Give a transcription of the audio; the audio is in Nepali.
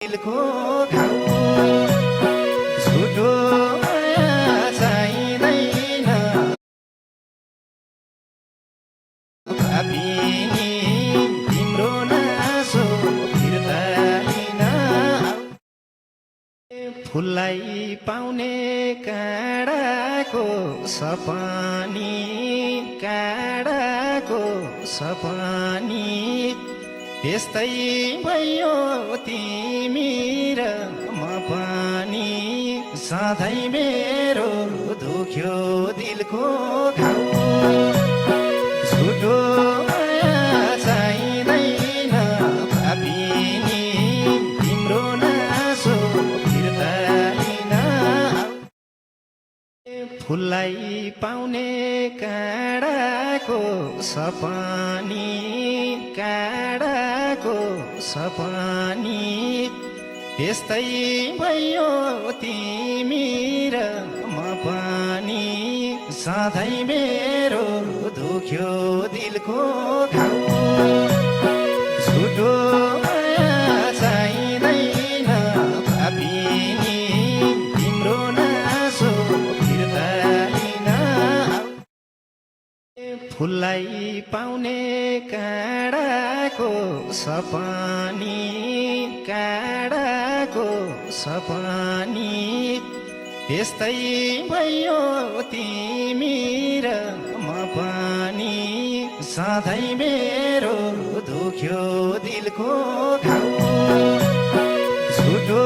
दिलको घाउ झुटो माया चाहिँदैन भाबिनी तिम्रो नासो फिर्ता लिन फुललाई पाउने काँडाको सपनी काँडाको सपनी त्यस्तै भयो तिमी र म पनि सधैँ मेरो दुख्यो दिलको घाउ झुटो माया चाहिँदैन भाबिनी तिम्रो नासो फिर्ता लिन फुललाई पाउने काँडाको सपनी काँडाको सपनी त्यस्तै भयो तिमी र म पनि सधैँ मेरो दुख्यो दिलको घाउ झुटो माया चाहिँदैन भाबिनी तिम्रो नासो फिर्ता लिन फुललाई पाउने काँडाको सपनी काँडाको सपनी त्यस्तै भयो तिमी र म पनि सधैँ मेरो दुख्यो दिलको घाउ झुटो